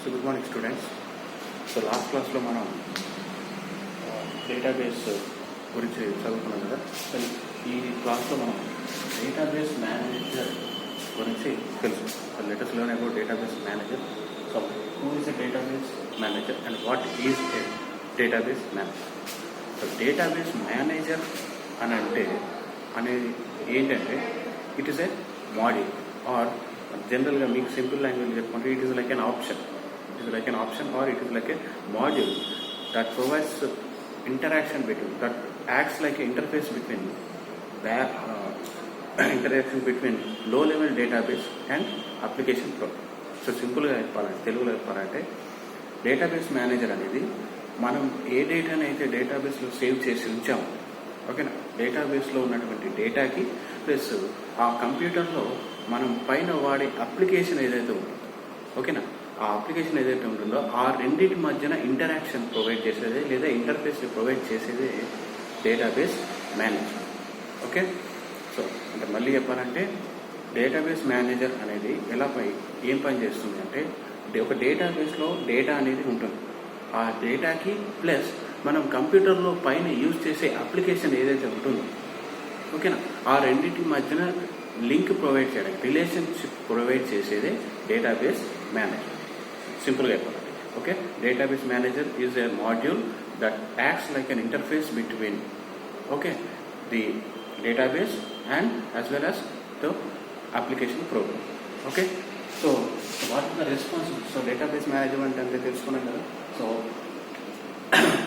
So good morning students. So last class lo manam database గురించి చదువుకున్నాం కదా. So ఈ క్లాస్లో మనం డేటాబేస్ మేనేజర్ గురించి తెలుసు. So let us learn about database manager. So who is a database manager and what is a database manager? So database manager అని అంటే అనేది ఏంటంటే it is a module or జనరల్గా మీకు సింపుల్ లాంగ్వేజ్ చెప్పుకుంటే it is like an option or it is like a module that provides interaction between, that acts like an interface between low level database and application program. So సింపుల్గా చెప్పాలంటే తెలుగులో చెప్పాలంటే database manager అనేది మనం ఏ డేటాని అయితే డేటాబేస్లో సేవ్ చేసి ఉంచాము, ఓకేనా, డేటాబేస్లో ఉన్నటువంటి డేటాకి ప్లస్ ఆ కంప్యూటర్లో మనం పైన వాడే అప్లికేషన్ ఏదైతే ఉంటుందో, ఓకేనా, ఆ అప్లికేషన్ ఏదైతే ఉంటుందో ఆ రెండింటి మధ్యన ఇంటరాక్షన్ ప్రొవైడ్ చేసేదే లేదా ఇంటర్ఫేస్ ప్రొవైడ్ చేసేదే డేటాబేస్ మేనేజర్. ఓకే, సో అంటే మళ్ళీ చెప్పాలంటే డేటాబేస్ మేనేజర్ అనేది ఏం పని చేస్తుంది అంటే ఒక డేటాబేస్లో డేటా అనేది ఉంటుంది, ఆ డేటాకి ప్లస్ మనం కంప్యూటర్లో పైన యూజ్ చేసే అప్లికేషన్ ఏదైతే ఉంటుందో, ఓకేనా, ఆ రెండింటి మధ్యన లింక్ ప్రొవైడ్ చేయడానికి రిలేషన్షిప్ ప్రొవైడ్ చేసేదే డేటాబేస్ మేనేజర్. సింపుల్గా చెప్పాలంటే okay, database manager is a module that acts like an interface between okay the database and as well as the application program. Okay, so what are the responsibility? So database management అంటే తెలుసుకున్నాం కదా. So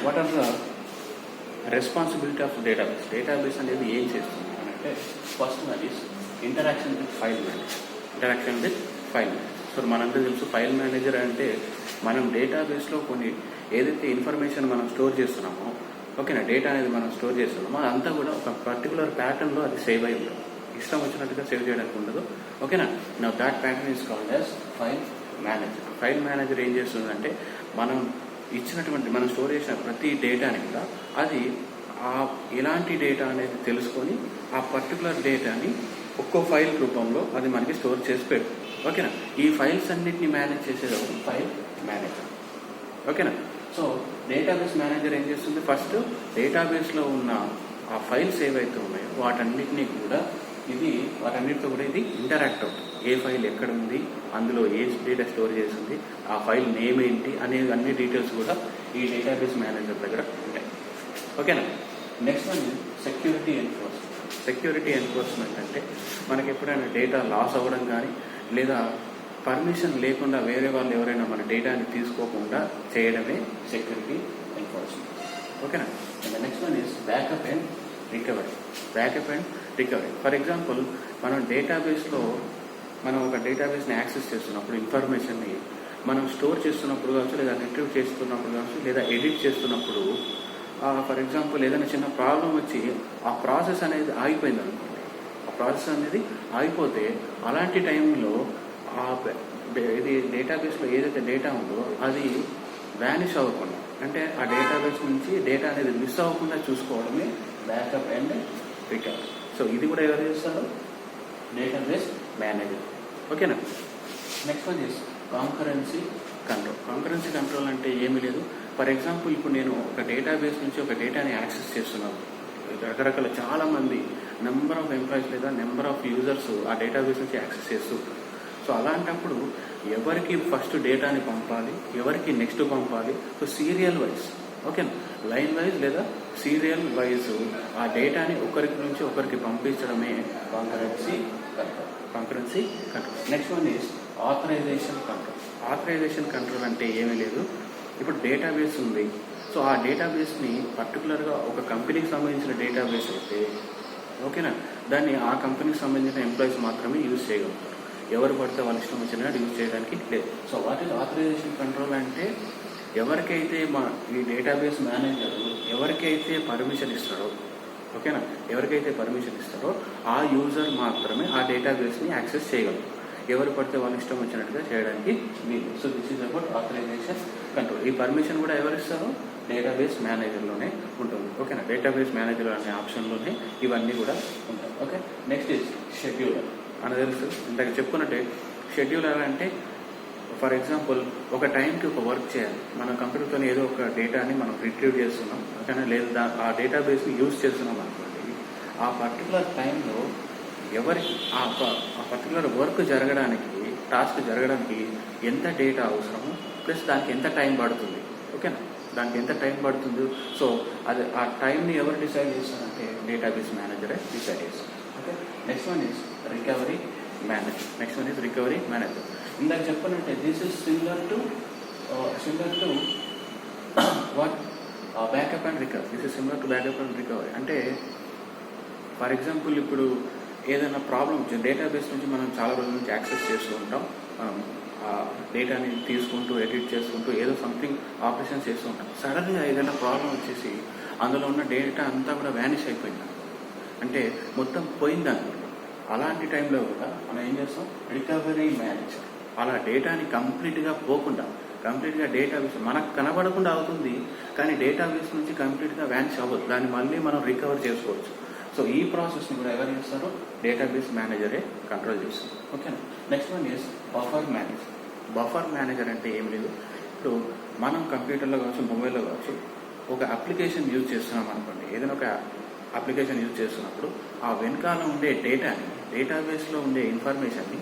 what are the responsibility of database? Database అనేది ఏం చేస్తుంది అని అంటే first one is interaction with file manager. So మనందరూ తెలుసు ఫైల్ మేనేజర్ అంటే మనం డేటాబేస్లో కొన్ని ఏదైతే ఇన్ఫర్మేషన్ మనం స్టోర్ చేస్తున్నామో, ఓకేనా, డేటా అనేది మనం స్టోర్ చేస్తున్నామో అదంతా కూడా ఒక పర్టికులర్ ప్యాటర్న్లో అది సేవ్ అయి ఉంటుంది, ఇష్టం వచ్చినట్టుగా సేవ్ చేయడానికి ఉండదు. ఓకేనా, నా that pattern is called as file manager. File manager ఏం చేస్తుందంటే మనం మనం స్టోర్ చేసిన ప్రతి డేటాని కూడా అది ఎలాంటి డేటా అనేది తెలుసుకొని ఆ పర్టికులర్ డేటాని ఒక్కో ఫైల్ రూపంలో అది మనకి స్టోర్ చేసి పెడుతుంది. ఓకేనా, ఈ ఫైల్స్ అన్నిటిని మేనేజ్ చేసేది ఫైల్ మేనేజర్. ఓకేనా, సో డేటాబేస్ మేనేజర్ ఏం చేస్తుంది, ఫస్ట్ డేటాబేస్లో ఉన్న ఆ ఫైల్స్ ఏవైతే ఉన్నాయో వాటన్నిటితో కూడా ఇది ఇంటరాక్ట్ అవుతుంది. ఏ ఫైల్ ఎక్కడ ఉంది, అందులో ఏ డేటా స్టోర్ చేసింది, ఆ ఫైల్ నేమ్ ఏంటి అనే అన్ని డీటెయిల్స్ కూడా ఈ డేటాబేస్ మేనేజర్ దగ్గర ఉంటాయి. ఓకేనా, నెక్స్ట్ వన్ సెక్యూరిటీ ఎన్ఫోర్స్మెంట్ అంటే మనకి ఎప్పుడైనా డేటా లాస్ అవ్వడం కానీ లేదా పర్మిషన్ లేకుండా వేరే వాళ్ళు ఎవరైనా మన డేటాని తీసుకోకుండా చేయడమే సెక్యూరిటీ ఎన్ఫోర్స్మెంట్. ఓకేనా, and next one is backup and recovery. For example మనం డేటాబేస్లో ఒక డేటాబేస్ని యాక్సెస్ చేస్తున్నప్పుడు ఇన్ఫర్మేషన్ని మనం స్టోర్ చేస్తున్నప్పుడు కావచ్చు, లేదా రిట్రీవ్ చేస్తున్నప్పుడు కావచ్చు, లేదా ఎడిట్ చేస్తున్నప్పుడు ఫర్ ఎగ్జాంపుల్ ఏదైనా చిన్న ప్రాబ్లం వచ్చి ఆ ప్రాసెస్ అనేది ఆగిపోయింది అనుకోండి, ఆ ప్రాసెస్ అనేది ఆగిపోతే అలాంటి టైంలో ఇది డేటాబేస్లో ఏదైతే డేటా ఉందో అది వ్యానిష్ అవ్వకుండా, అంటే ఆ డేటాబేస్ నుంచి డేటా అనేది మిస్ అవ్వకుండా చూసుకోవడమే బ్యాకప్ అండ్ రికవరీ. సో ఇది కూడా ఎవరు చేస్తారు? Database manager. ఓకేనా, next one is concurrency control అంటే ఏమీ లేదు. ఫర్ ఎగ్జాంపుల్ ఇప్పుడు నేను ఒక డేటాబేస్ నుంచి ఒక డేటాని యాక్సెస్ చేస్తున్నాను, రకరకాల చాలామంది నెంబర్ ఆఫ్ ఎంప్లాయీస్ లేదా నెంబర్ ఆఫ్ యూజర్స్ ఆ డేటాబేస్ నుంచి యాక్సెస్ చేస్తుంటారు. సో అలాంటప్పుడు ఎవరికి ఫస్ట్ డేటాని పంపాలి, ఎవరికి నెక్స్ట్ పంపాలి, సో సీరియల్ వైజ్, ఓకేనా, లైన్ వైజ్ లేదా సీరియల్ వైజ్ ఆ డేటాని ఒకరికి నుంచి ఒకరికి పంపించడమే concurrency control. Next one is authorization control అంటే ఏమీ లేదు. ఇప్పుడు డేటాబేస్ ఉంది, సో ఆ డేటాబేస్ని పర్టికులర్గా ఒక కంపెనీకి సంబంధించిన డేటాబేస్ అయితే ఓకేనా, దాన్ని ఆ కంపెనీకి సంబంధించిన ఎంప్లాయీస్ మాత్రమే యూజ్ చేయగలుగుతారు, ఎవరు పడితే వాళ్ళ ఇష్టం వచ్చినట్టు యూజ్ చేయడానికి లేదు. So what is authorization control అంటే ఎవరికైతే ఈ డేటాబేస్ మేనేజర్ ఎవరికైతే పర్మిషన్ ఇస్తాడో, ఓకేనా, ఎవరికైతే పర్మిషన్ ఇస్తారో ఆ యూజర్ మాత్రమే ఆ డేటాబేస్ని యాక్సెస్ చేయగలరు, ఎవరు పడితే వాళ్ళ ఇష్టం వచ్చినట్టుగా చేయడానికి వీలు. So this is about authorization control. ఈ పర్మిషన్ కూడా ఎవరు ఇస్తారో డేటాబేస్ మేనేజర్లోనే ఉంటుంది. ఓకేనా, డేటాబేస్ మేనేజర్ అనే ఆప్షన్లోనే ఇవన్నీ కూడా ఉంటాయి. ఓకే, నెక్స్ట్ ఈజ్ షెడ్యూలర్ అని తెలుసు. ఇందాక చెప్పుకున్నట్టే షెడ్యూలర్ అంటే ఫర్ ఎగ్జాంపుల్ ఒక టైంకి ఒక వర్క్ చేయాలి, మన కంప్యూటర్తో ఏదో ఒక డేటాని మనం రిట్రీవ్ చేస్తున్నాం, ఓకేనా, లేదా ఆ డేటాబేస్ని యూజ్ చేస్తున్నాం అనుకోండి. ఆ పర్టికులర్ టైంలో ఎవరికి ఆ పర్టికులర్ వర్క్ జరగడానికి, టాస్క్ జరగడానికి ఎంత డేటా అవసరమో ప్లస్ దానికి ఎంత టైం పడుతుంది, ఓకేనా, దానికి ఎంత టైం పడుతుందో. సో అది ఆ టైంని ఎవరు డిసైడ్ చేస్తారంటే డేటాబేస్ మేనేజరే డిసైడ్ చేస్తారు. Okay, next one is recovery manager. ఇందాక చెప్పాలంటే this is similar to what backup and recovery. అంటే ఫర్ ఎగ్జాంపుల్ ఇప్పుడు ఏదైనా ప్రాబ్లం వచ్చింది, డేటాబేస్ నుంచి మనం చాలా రోజుల నుంచి యాక్సెస్ చేస్తూ ఉంటాం, మనం ఆ డేటాని తీసుకుంటూ ఎడిట్ చేసుకుంటూ ఏదో సంథింగ్ ఆపరేషన్స్ చేస్తూ ఉంటాం. సడన్గా ఏదైనా ప్రాబ్లం వచ్చేసి అందులో ఉన్న డేటా అంతా కూడా వ్యానిష్ అయిపోయింది, అంటే మొత్తం పోయిందనుకోండి. అలాంటి టైంలో కూడా మనం ఏం చేస్తాం, రికవరీ మేనేజర్. అలా డేటాని కంప్లీట్గా పోకుండా, కంప్లీట్గా డేటాబేస్ మనకు కనబడకుండా అవుతుంది, కానీ డేటాబేస్ నుంచి కంప్లీట్గా వ్యానిష్ అవ్వదు, దాన్ని మళ్ళీ మనం రికవర్ చేసుకోవచ్చు. సో ఈ ప్రాసెస్ని కూడా ఎవరు చేస్తారో డేటాబేస్ మేనేజరే కంట్రోల్ చేస్తారు. ఓకేనా. Next one is buffer manager అంటే ఏం లేదు, ఇప్పుడు మనం కంప్యూటర్లో కావచ్చు, మొబైల్లో కావచ్చు, ఒక అప్లికేషన్ యూజ్ చేస్తున్నాం అనుకోండి. ఏదైనా ఒక అప్లికేషన్ యూజ్ చేస్తున్నప్పుడు ఆ వెనకాల ఉండే డేటాని, డేటాబేస్లో ఉండే ఇన్ఫర్మేషన్ని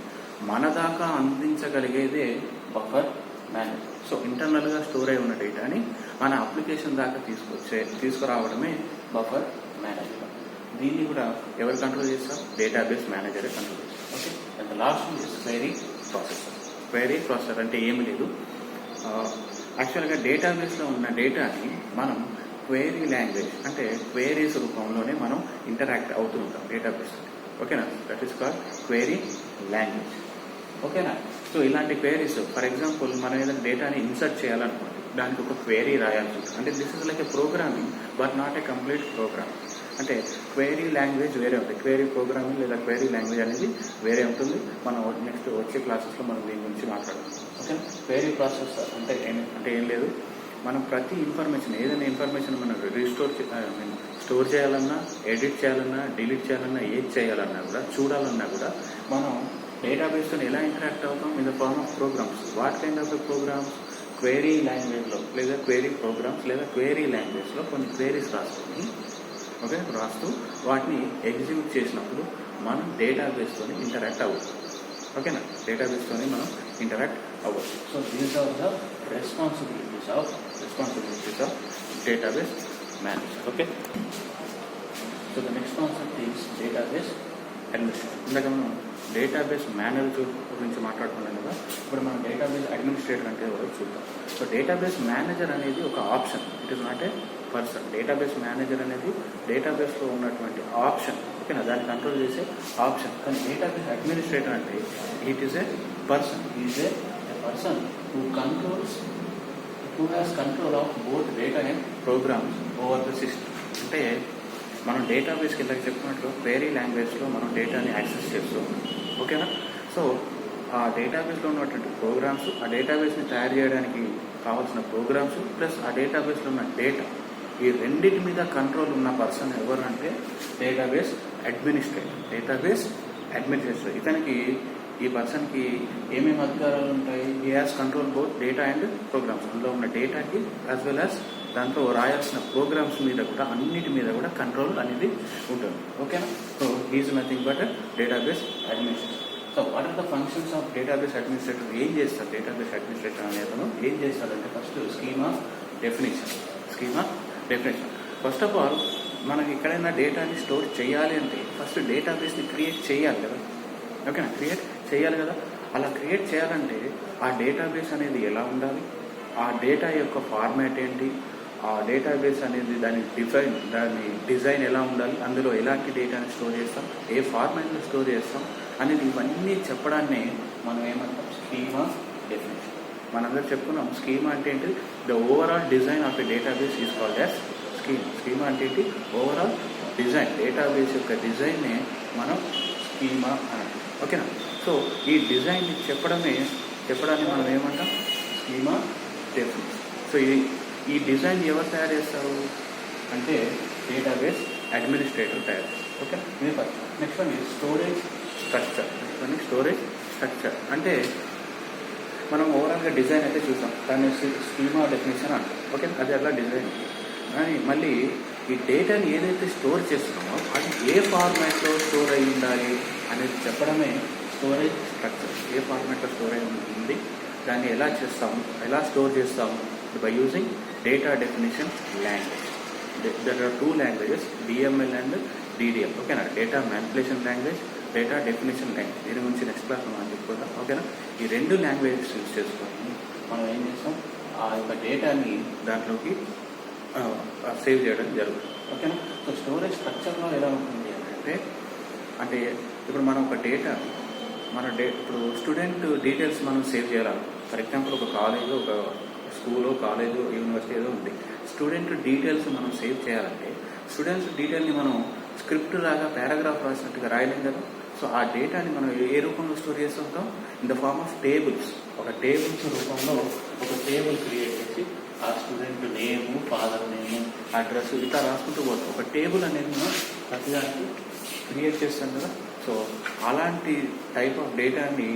మన దాకా అందించగలిగేదే బఫర్ మేనేజర్. సో ఇంటర్నల్గా స్టోర్ అయి ఉన్న డేటాని మన అప్లికేషన్ దాకా తీసుకురావడమే బఫర్ మేనేజర్. దీన్ని కూడా ఎవరు కంట్రోల్ చేస్తారు, డేటాబేస్ మేనేజరే కంట్రోల్ చేస్తారు. Okay, and last is query processor అంటే ఏమి లేదు, యాక్చువల్గా డేటాబేస్లో ఉన్న డేటాని మనం క్వైరీ లాంగ్వేజ్ అంటే క్వైరీస్ రూపంలోనే మనం ఇంటరాక్ట్ అవుతూ ఉంటాం డేటాబేస్. ఓకేనా, that is called query language. ఓకేనా. సో ఇలాంటి క్వైరీస్, ఫర్ ఎగ్జాంపుల్ మనం ఏదైనా డేటాని ఇన్సర్ట్ చేయాలనుకోండి, దానికి ఒక క్వైరీ రాయాల్సి ఉంటుంది. అంటే this is like a programming but not a complete program. అంటే క్వైరీ లాంగ్వేజ్ వేరే ఉంటుంది, క్వైరీ ప్రోగ్రామింగ్ లేదా క్వైరీ లాంగ్వేజ్ అనేది వేరే ఉంటుంది. మనం నెక్స్ట్ వచ్చే క్లాసెస్లో మనం దీని గురించి మాట్లాడుతాం. ఓకే, క్వైరీ ప్రాసెస్ అంటే ఏం లేదు, మనం ప్రతి ఇన్ఫర్మేషన్, ఏదైనా ఇన్ఫర్మేషన్ మనం స్టోర్ చేయాలన్నా, ఎడిట్ చేయాలన్నా, డిలీట్ చేయాలన్నా, ఏది చేయాలన్నా కూడా, చూడాలన్నా కూడా మనం డేటాబేస్తో ఎలా ఇంటరాక్ట్ అవుతాం in the form of programs. What kind of programs, query లాంగ్వేజ్లో లేదా క్వైరీ ప్రోగ్రామ్స్ లేదా క్వైరీ లాంగ్వేజ్లో కొన్ని క్వైరీస్ రాస్తూ వాటిని ఎగ్జిక్యూట్ చేసినప్పుడు మనం డేటాబేస్తో ఇంటరాక్ట్ అవ్వచ్చు. ఓకేనా, డేటాబేస్తో మనం ఇంటరాక్ట్ అవ్వచ్చు. So these are the responsibilities of database manager. Okay, so the next concept is database administrator. ఇందాక మనం డేటాబేస్ మేనేజర్ గురించి మాట్లాడుకున్నాం కదా, ఇప్పుడు మనం డేటాబేస్ అడ్మినిస్ట్రేటర్ అంటే ఎవరో చూద్దాం. సో డేటాబేస్ మేనేజర్ అనేది ఒక option, it is not a person. Database manager అనేది డేటాబేస్లో ఉన్నటువంటి ఆప్షన్, ఓకేనా, దాన్ని కంట్రోల్ చేసే ఆప్షన్. కానీ డేటాబేస్ అడ్మినిస్ట్రేటర్ అంటే it is a person, is a person who has control of both data and programs over the system. అంటే మనం డేటాబేస్కి ఇందాక చెప్పుకున్నట్లు క్వైరీ లాంగ్వేజ్లో మనం డేటాని యాక్సెస్ చేస్తూ ఉంటాం. ఓకేనా. సో ఆ డేటాబేస్లో ఉన్నటువంటి ప్రోగ్రామ్స్, ఆ డేటాబేస్ని తయారు చేయడానికి కావాల్సిన ప్రోగ్రామ్స్ ప్లస్ ఆ డేటాబేస్లో ఉన్న డేటా, ఈ రెండింటి మీద కంట్రోల్ ఉన్న పర్సన్ ఎవరు అంటే డేటాబేస్ అడ్మినిస్ట్రేటర్. ఇతనికి, ఈ పర్సన్కి ఏమేమి అధికారాలు ఉంటాయి, he has control both data and programs. అందులో ఉన్న డేటాకి యాజ్ వెల్ యాజ్ దాంట్లో రాయాల్సిన ప్రోగ్రామ్స్ మీద కూడా, అన్నిటి మీద కూడా కంట్రోల్ అనేది ఉంటుంది. ఓకేనా. So is nothing but database administrator. So what are the functions of database administrator? ఏం చేస్తారు డేటాబేస్ అడ్మినిస్ట్రేటర్ అనేతను? ఏం చేస్తారంటే first scheme of definition. First of all మనకి ఎక్కడైనా డేటాని స్టోర్ చేయాలి అంటే ఫస్ట్ డేటాబేస్ని క్రియేట్ చేయాలి కదా. ఓకేనా, క్రియేట్ చేయాలి కదా. అలా క్రియేట్ చేయాలంటే ఆ డేటాబేస్ అనేది ఎలా ఉండాలి, ఆ డేటా యొక్క ఫార్మాట్ ఏంటి, ఆ డేటాబేస్ అనేది దాని డిజైన్ ఎలా ఉండాలి, అందులో ఎలాంటి డేటాని స్టోర్ చేస్తాం, ఏ ఫార్మాట్లో స్టోర్ చేస్తాం అనేది ఇవన్నీ చెప్పడాన్ని మనం ఏమంటాం, స్కీమ్ ఆఫ్ డెఫినేషన్. మనందరూ చెప్పుకున్నాం స్కీమా అంటే ఏంటి, the overall design of a database is called as schema అంటే ఏంటి, ఓవరాల్ డిజైన్, డేటాబేస్ యొక్క డిజైన్నే మనం స్కీమా అని. ఓకేనా. సో ఈ డిజైన్ చెప్పడాన్ని మనం ఏమంటాం, స్కీమా డెఫినేషన్. సో ఈ డిజైన్ ఎవరు తయారు చేస్తారు అంటే డేటాబేస్ అడ్మినిస్ట్రేటర్ తయారు చేస్తారు. ఓకే, ఇది first. Next one storage structure. అంటే మనం ఓవరాల్గా డిజైన్ అయితే చూసాం, దాన్ని స్కీమా డెఫినేషన్ అంటాం. ఓకే, అది అట్లా డిజైన్. కానీ మళ్ళీ ఈ డేటాని ఏదైతే స్టోర్ చేస్తున్నామో అది ఏ ఫార్మాట్లో స్టోర్ అయి ఉండాలి అనేది చెప్పడమే స్టోరేజ్ స్ట్రక్చర్. ఏ ఫార్మాట్లో స్టోర్ అయి ఉంది, దాన్ని ఎలా చేస్తాము, ఎలా స్టోర్ చేస్తాము, by using data definition language. There are two languages, DML and DDM. ఓకేనా, data manipulation language, data definition language. దీని గురించి నెక్స్ట్ క్లాస్ మనం చెప్పుకుందాం. ఓకేనా, ఈ రెండు లాంగ్వేజెస్ యూజ్ చేసుకొని మనం ఏం చేస్తాం, ఆ యొక్క డేటాని దాంట్లోకి సేవ్ చేయడం జరుగుతుంది. ఓకేనా, సో స్టోరేజ్ స్ట్రక్చర్లో ఎలా ఉంటుంది అంటే ఇప్పుడు మనం ఒక డేటా ఇప్పుడు స్టూడెంట్ డీటెయిల్స్ మనం సేవ్ చేయాలి. ఫర్ ఎగ్జాంపుల్ ఒక కాలేజు, ఒక స్కూలు, కాలేజు, యూనివర్సిటీ ఏదో ఉంది. స్టూడెంట్ డీటెయిల్స్ మనం సేవ్ చేయాలంటే స్టూడెంట్స్ డీటెయిల్ని మనం స్క్రిప్ట్ లాగా పారాగ్రాఫ్ రాసినట్టుగా రాయలేం కదా. సో ఆ డేటాని మనం ఏ రూపంలో స్టోర్ చేస్తుంటాం, in the form of tables. ఒక టేబుల్స్ రూపంలో ఒక టేబుల్ క్రియేట్ చేసి ఆ student name, father name, address ఇట్లా రాసుకుంటూ పోతాం. ఒక టేబుల్ అనేది మనం ప్రతిదానికి క్రియేట్ చేస్తాం కదా. సో అలాంటి టైప్ ఆఫ్ డేటాని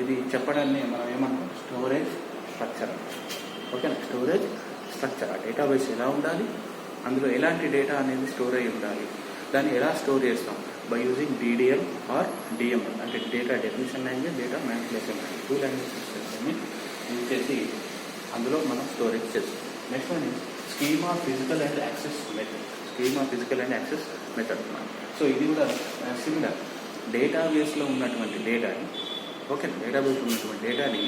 ఇది చెప్పడాన్ని మనం ఏమంటాం, స్టోరేజ్ స్ట్రక్చర్. ఓకేనా, స్టోరేజ్ స్ట్రక్చర్. ఆ డేటాబేస్ ఎలా ఉండాలి, అందులో ఎలాంటి డేటా అనేది స్టోర్ అయి ఉండాలి, దాన్ని ఎలా స్టోర్ చేస్తాం, by using DDL or DML అంటే data definition language, data manipulation language. Two languages use చేసి అందులో మనం స్టోరేజ్ చేస్తాం. Next one schema physical and access method. Schema physical and access method. So ఇది కూడా సిమిలర్. డేటాబేస్లో ఉన్నటువంటి డేటాని, ఓకే, డేటాబేస్లో ఉన్నటువంటి డేటాని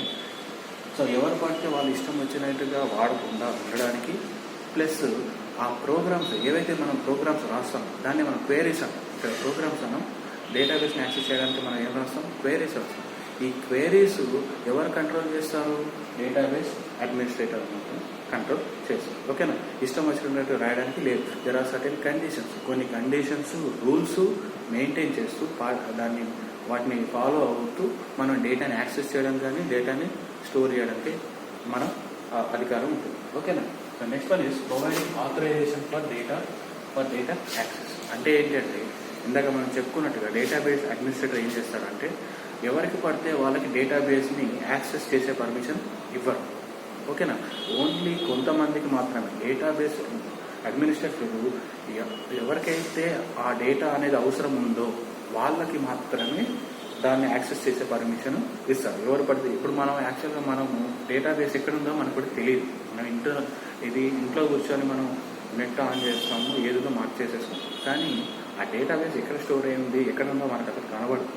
సో ఎవరు పడితే వాళ్ళు ఇష్టం వచ్చినట్టుగా వాడకుండా ఉండడానికి, ప్లస్ ఆ ప్రోగ్రామ్స్ ఏవైతే మనం ప్రోగ్రామ్స్ రాస్తామో దాన్ని మనం క్వేరీస్ అంటాం. ఇక్కడ ప్రోగ్రామ్స్ అన్నాం, డేటాబేస్ని యాక్సెస్ చేయడానికి మనం ఏం రాస్తాం, క్వేరీస్ రాస్తాం. ఈ క్వేరీస్ ఎవరు కంట్రోల్ చేస్తారు, డేటాబేస్ అడ్మినిస్ట్రేటర్ కంట్రోల్ చేస్తారు. ఓకేనా, ఇష్టం వచ్చినట్టు రాయడానికి లేదు. దెర్ ఆర్ సర్టెన్ కండిషన్స్, కొన్ని కండిషన్స్, రూల్స్ మెయింటైన్ చేస్తూ వాటిని ఫాలో అవుతూ మనం డేటాని యాక్సెస్ చేయడం కానీ డేటాని స్టోర్ చేయడానికి మన అధికారం ఉంటుంది. ఓకేనా, so next one is providing authorization for data access. అంటే ఏంటంటే ఇందాక మనం చెప్పుకున్నట్టుగా డేటాబేస్ అడ్మినిస్ట్రేటర్ ఏం చేస్తారంటే ఎవరికి పడితే వాళ్ళకి డేటాబేస్ని యాక్సెస్ చేసే పర్మిషన్ ఇవ్వరు. ఓకేనా, ఓన్లీ కొంతమందికి మాత్రమే డేటాబేస్ అడ్మినిస్ట్రేటర్ ఎవరికైతే ఆ డేటా అనేది అవసరం ఉందో వాళ్ళకి మాత్రమే దాన్ని యాక్సెస్ చేసే పర్మిషన్ ఇస్తారు. ఎవరు పడితే ఇప్పుడు మనం యాక్చువల్గా మనము డేటాబేస్ ఎక్కడుందో మనకు కూడా తెలియదు. మనం ఇంట్లో కూర్చొని మనం నెట్ ఆన్ చేస్తాము, ఏదో మార్క్ చేసేస్తాం, కానీ ఆ డేటాబేస్ ఎక్కడ స్టోర్ అయింది, ఎక్కడ ఉందో మనకు అక్కడ కనబడదు.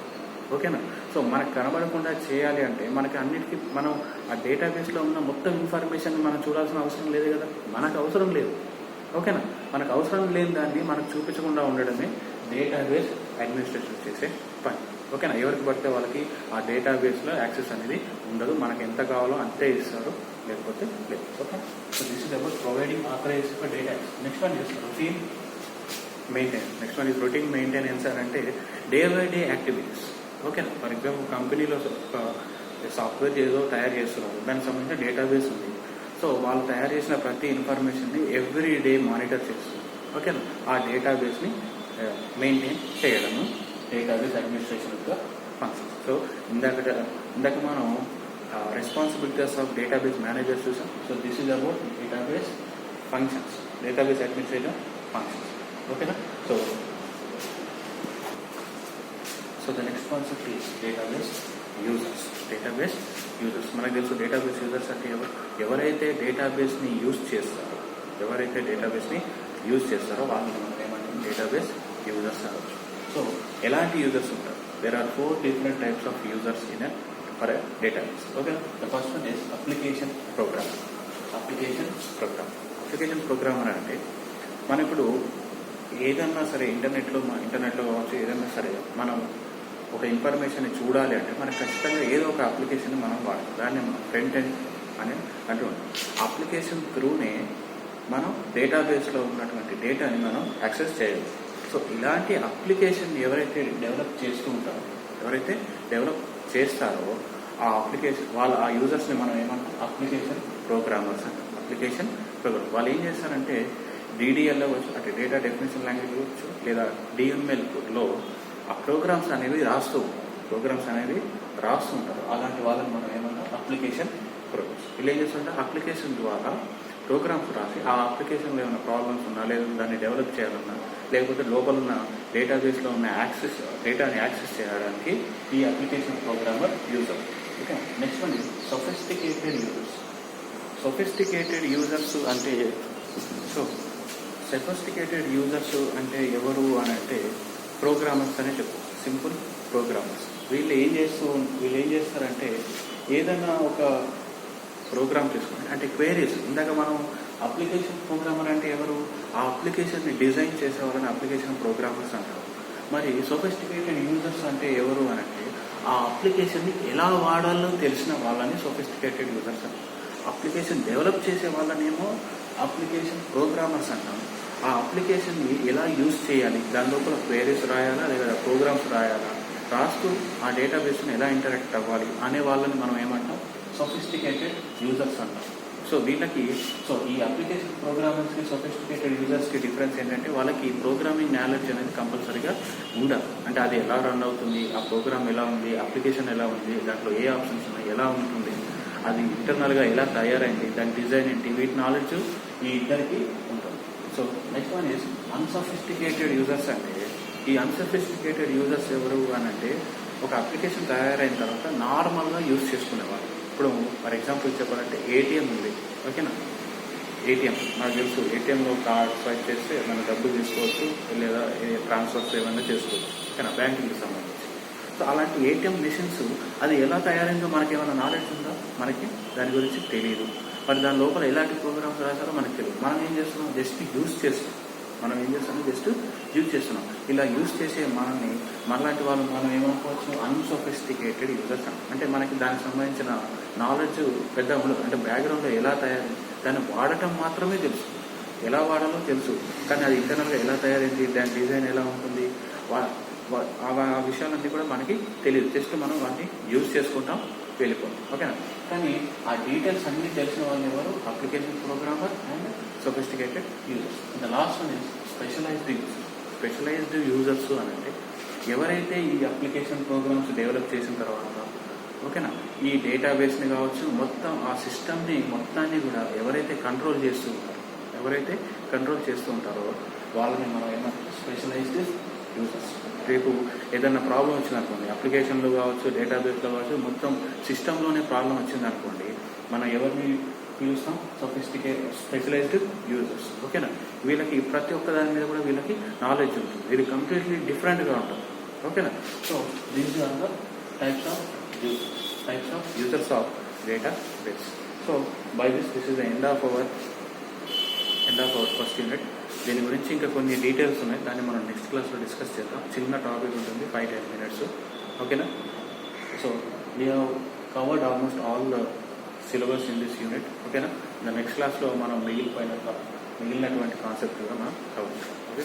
ఓకేనా, సో మనకు కనబడకుండా చేయాలి అంటే మనకి అన్నిటికీ మనం ఆ డేటాబేస్లో ఉన్న మొత్తం ఇన్ఫర్మేషన్ మనం చూడాల్సిన అవసరం లేదు కదా, మనకు అవసరం లేదు. ఓకేనా, మనకు అవసరం లేని దాన్ని మనకు చూపించకుండా ఉండడమే డేటాబేస్ అడ్మినిస్ట్రేషన్ చేసే పని. ఓకేనా, ఎవరికి పడితే వాళ్ళకి ఆ డేటాబేస్లో యాక్సెస్ అనేది ఉండదు. మనకు ఎంత కావాలో అంతే ఇస్తారు, లేకపోతే లేదు. Okay, so this is about providing authorization for data. Next one is routine maintenance. Next one is routine maintenance అని అంటే డే బై డే యాక్టివిటీస్. ఓకేనా, ఫర్ ఎగ్జాంపుల్ కంపెనీలో సాఫ్ట్వేర్ ఏదో తయారు చేస్తున్నారు, దానికి సంబంధించిన డేటాబేస్ ఉంది. సో వాళ్ళు తయారు చేసిన ప్రతి ఇన్ఫర్మేషన్ని ఎవ్రీ డే మానిటర్ చేస్తుంది. ఓకేనా, ఆ డేటాబేస్ని మెయింటైన్ చేయడము డేటాబేస్ అడ్మినిస్ట్రేషన్ యొక్క ఫంక్షన్. సో ఇందాక మనం రెస్పాన్సిబిలిటీస్ ఆఫ్ డేటాబేస్ మేనేజర్స్ చూసాం. So this is about database functions, database administration functions. ఓకేనా, so the next concept is database users. Database users మనకు తెలుసు. డేటాబేస్ యూజర్స్ అంటే ఎవరైతే డేటాబేస్ని యూజ్ చేస్తారో వాళ్ళని మనం ఏమంటాం, డేటాబేస్ యూజర్స్ అనవచ్చు. సో ఎలాంటి యూజర్స్ ఉంటారు? There are 4 different types of users in a for a database. Okay, the first one is application programmer. Application programmer అంటే మనం ఇప్పుడు ఏదన్నా సరే ఇంటర్నెట్లో కావచ్చు, ఏదన్నా సరే మనం ఒక ఇన్ఫర్మేషన్ చూడాలి అంటే మనకు ఖచ్చితంగా ఏదో ఒక అప్లికేషన్ మనం వాడతాం. దాన్ని మనం ఫ్రంట్ ఎండ్ అని అంటున్నాం. అప్లికేషన్ త్రూనే మనం డేటాబేస్లో ఉన్నటువంటి డేటాని మనం యాక్సెస్ చేయవచ్చు. సో ఇలాంటి అప్లికేషన్ ఎవరైతే డెవలప్ చేస్తారో ఆ అప్లికేషన్ ఆ యూజర్స్ని మనం ఏమంటాం, అప్లికేషన్ ప్రోగ్రామర్స్ అంటాం. అప్లికేషన్ ప్రోగ్రామ్ వాళ్ళు ఏం చేస్తారంటే డిడిఎల్లో వచ్చు, అంటే డేటా డెఫినేషన్ లాంగ్వేజ్ వచ్చు, లేదా డిఎంఎల్లో ఆ ప్రోగ్రామ్స్ అనేవి రాస్తూ ఉంటారు. అలాంటి వాళ్ళని మనం ఏమన్నా అప్లికేషన్ ప్రోగ్రామ్స్. వీళ్ళు ఏం చేస్తుంటే అప్లికేషన్ ద్వారా ప్రోగ్రామ్స్ రాసి ఆ అప్లికేషన్లో ఏమైనా ప్రాబ్లమ్స్ ఉన్నా, లేదా దాన్ని డెవలప్ చేయాలన్నా, లేకపోతే లోపల ఉన్న డేటాబేస్లో ఉన్న డేటాని యాక్సెస్ చేయడానికి ఈ అప్లికేషన్ ప్రోగ్రామర్ యూజ్ అవుతుంది. Okay, next one is sophisticated users. Sophisticated users అంటే సొఫిస్టికేటెడ్ యూజర్స్ అంటే ఎవరు అని అంటే ప్రోగ్రామర్స్ అనే చెప్పు, సింపుల్ ప్రోగ్రామర్స్. వీళ్ళు ఏం చేస్తారంటే ఏదైనా ఒక ప్రోగ్రామ్ తీసుకుంటే అంటే క్వేరీస్, ఇందాక మనం అప్లికేషన్ ప్రోగ్రామర్ అంటే ఎవరు, ఆ అప్లికేషన్ని డిజైన్ చేసే వాళ్ళని అప్లికేషన్ ప్రోగ్రామర్స్ అంటారు. మరి సొఫిస్టికేటెడ్ యూజర్స్ అంటే ఎవరు అని అంటే ఆ అప్లికేషన్ని ఎలా వాడాలో తెలిసిన వాళ్ళని సొఫిస్టికేటెడ్ యూజర్స్ అంటారు. అప్లికేషన్ డెవలప్ చేసే వాళ్ళనేమో అప్లికేషన్ ప్రోగ్రామర్స్ అంటాం. ఆ అప్లికేషన్ని ఎలా యూజ్ చేయాలి, దాని లోపల క్వేరీస్ రాయాలా లేదా ప్రోగ్రామ్స్ రాయాలా, రాస్తూ ఆ డేటాబేస్ని ఎలా ఇంటరాక్ట్ అవ్వాలి అనే వాళ్ళని మనం ఏమంటాం, సొఫిస్టికేటెడ్ యూజర్స్ అంటాం. వీళ్ళకి ఈ అప్లికేషన్ ప్రోగ్రామర్స్కి సొఫిస్టికేటెడ్ యూజర్స్కి డిఫరెన్స్ ఏంటంటే వాళ్ళకి ప్రోగ్రామింగ్ నాలెడ్జ్ అనేది కంపల్సరీగా ఉండాలి. అంటే అది ఎలా రన్ అవుతుంది, ఆ ప్రోగ్రామ్ ఎలా ఉంది, అప్లికేషన్ ఎలా ఉంది, దాంట్లో ఏ ఆప్షన్స్ ఉన్నాయి, ఎలా ఉంటుంది, అది ఇంటర్నల్గా ఎలా తయారైంది, దాని డిజైన్ ఏంటి, వీటి నాలెడ్జ్ ఈ ఇద్దరికి ఉంటుంది. Next one is unsophisticated users. అంటే ఈ అన్సొఫిస్టికేటెడ్ యూజర్స్ ఎవరు అని అంటే ఒక అప్లికేషన్ తయారైన తర్వాత నార్మల్గా యూజ్ చేసుకునేవాళ్ళు. ఇప్పుడు ఫర్ ఎగ్జాంపుల్ చెప్పాలంటే ఏటీఎం ఉంది, ఓకేనా, ఏటీఎం నాకు తెలుసు, ఏటీఎంలో కార్డ్ స్వైప్ చేస్తే మనం డబ్బులు తీసుకోవచ్చు లేదా ట్రాన్స్ఫర్స్ ఏమైనా చేసుకోవచ్చు, ఓకేనా, బ్యాంకింగ్కి సంబంధించి. అలాంటి ఏటీఎం మిషన్స్ అది ఎలా తయారైందో మనకి ఏమైనా నాలెడ్జ్ ఉందా, మనకి దాని గురించి తెలియదు. మరి దాని లోపల ఎలాంటి ప్రోగ్రామ్స్ రాశారో మనకి తెలియదు. మనం ఏం చేస్తున్నాం, జస్ట్ యూజ్ చేస్తున్నాం. ఇలా యూజ్ చేసే మనలాంటి వాళ్ళు మనం ఏమనుకోవచ్చు, అన్సొఫిస్టికేటెడ్ యూజర్స్ అంటే మనకి దానికి సంబంధించిన నాలెడ్జ్ పెద్ద ఉండదు. అంటే బ్యాక్గ్రౌండ్లో ఎలా తయారు, దాన్ని వాడటం మాత్రమే తెలుసు, ఎలా వాడాలో తెలుసు, కానీ అది ఇంటర్నల్గా ఎలా తయారైంది, దాని డిజైన్ ఎలా ఉంటుంది, ఆ విషయాలన్నీ కూడా మనకి తెలియదు. జస్ట్ మనం వాటిని యూజ్ చేసుకుంటాం, వెళ్ళిపోతాం, ఓకేనా. కానీ ఆ డీటెయిల్స్ అన్నీ తెలిసిన వాళ్ళు ఎవరు, application programmer and sophisticated users. The last one is specialized users. Specialized users అని అంటే ఎవరైతే ఈ అప్లికేషన్ ప్రోగ్రామ్స్ డెవలప్ చేసిన తర్వాత, ఓకేనా, ఈ డేటాబేస్ని కావచ్చు, మొత్తం ఆ సిస్టమ్ని మొత్తాన్ని కూడా ఎవరైతే కంట్రోల్ చేస్తూ ఉంటారో వాళ్ళని మనం ఏమంటాం, స్పెషలైజ్డ్ యూజర్స్. రేపు ఏదైనా ప్రాబ్లం వచ్చిందనుకోండి, అప్లికేషన్లో కావచ్చు, డేటాబేస్లో కావచ్చు, మొత్తం సిస్టంలోనే ప్రాబ్లం వచ్చిందనుకోండి, మనం ఎవరిని పిలుస్తాం, స్పెషలైజ్డ్ యూజర్స్, ఓకేనా. వీళ్ళకి ప్రతి ఒక్క దాని మీద కూడా వీళ్ళకి నాలెడ్జ్ ఉంటుంది, ఇది కంప్లీట్లీ డిఫరెంట్గా ఉంటుంది, ఓకేనా. These are the types of users of database. By this is the end of our first unit. దీని గురించి ఇంకా కొన్ని డీటెయిల్స్ ఉన్నాయి, దాన్ని మనం నెక్స్ట్ క్లాస్లో డిస్కస్ చేద్దాం. చిన్న టాపిక్ ఉంటుంది, 5-10 minutes, ఓకేనా. We have covered almost all the syllabus in this unit, ఓకేనా. నెక్స్ట్ క్లాస్లో మనం మిగిలినటువంటి కాన్సెప్ట్ కూడా మనం కవర్ చేస్తాం, ఓకే.